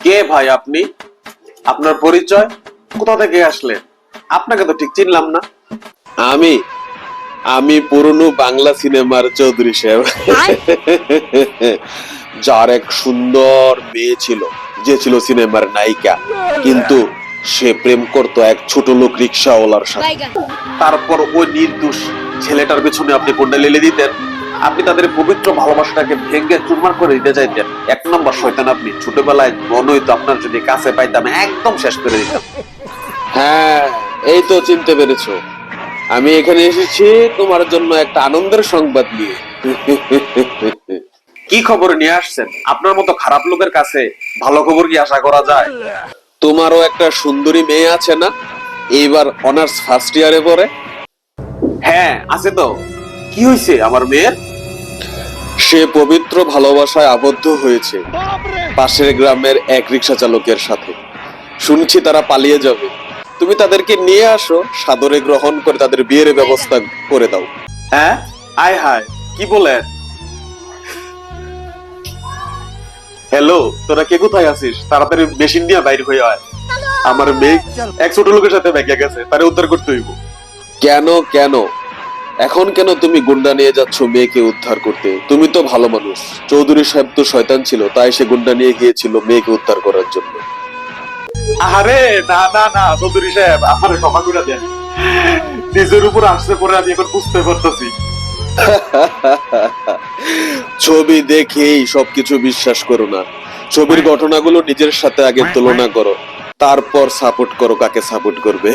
কে ভাই আপনি? আপনার পরিচয়? কোথা থেকে আসলেন? আপনাকে তো ঠিক চিনলাম না। আমি আমি পুরনো বাংলা সিনেমার চৌধুরী সাহেব, যার এক সুন্দর মেয়ে ছিল, যে ছিল সিনেমার নায়িকা, কিন্তু সে প্রেম করতো এক ছোট লোক রিক্সাওয়ালার সাথে। তারপর ওই নির্দোষ ছেলেটার পেছনে আপনি কোনটা লেলে দিতেন। আপনি তাদের পবিত্র ভালোবাসাটাকে ভেঙে চুরমার করে দিতে চাইতেন। এক নম্বর শয়তান আপনি। ছোটবেলায় মনে হইতো আপনার যদি কাছে পাইতাম একদম শেষ করে দিতাম। হ্যাঁ, এই তো চিনতে পেরেছো। আমি এখানে এসেছি তোমার জন্য একটা আনন্দের সংবাদ নিয়ে। কি খবর নিয়ে আসছেন? আপনার মতো খারাপ লোকের কাছে ভালো খবর কি আশা করা যায়? তোমারও একটা সুন্দরী মেয়ে আছে না, এইবার অনার্স ফার্স্ট ইয়ারে পড়ে? হ্যাঁ আছে তো। কি হয়েছে আমার মেয়ের? সে পবিত্র ভালোবাসায় আবদ্ধ হয়েছে পাশের গ্রামের এক রিক্সা চালকের সাথে। শুনছি তারা পালিয়ে যাবে। তুমি তাদেরকে নিয়ে আসো, সাদরে গ্রহণ করে তাদের বিয়ের ব্যবস্থা করে দাও। হ্যাঁ, আয় হায়, কি বলেন? হ্যালো, তোরা কে কোথায় আছিস? তাড়াতাড়ি মেশিন নিয়ে বাইরে হয়ে আয়। আমার মেয়ে এক ছোট লোকের সাথে ভেগে গেছে, তারে উদ্ধার করতে হইব। কেন কেন এখন কেন তুমি গুন্ডা নিয়ে যাচ্ছ মেয়েকে উদ্ধার করতে? তুমি তো ভালো মানুষ। চৌধুরী সাহেব তো শয়তান ছিল, তাই সে গুন্ডা নিয়ে গিয়েছিল মেয়েকে উদ্ধার করার জন্য। আরে না না না, চৌধুরী সাহেব আমার ক্ষমা করে দেন। নিজের উপর আসতে পরে আমি এখন বুঝতে পারতেছি। ছবি দেখেই সবকিছু বিশ্বাস করো না। ছবির ঘটনাগুলো নিজের সাথে আগে তুলনা করো, তারপর সাপোর্ট করো কাকে সাপোর্ট করবে।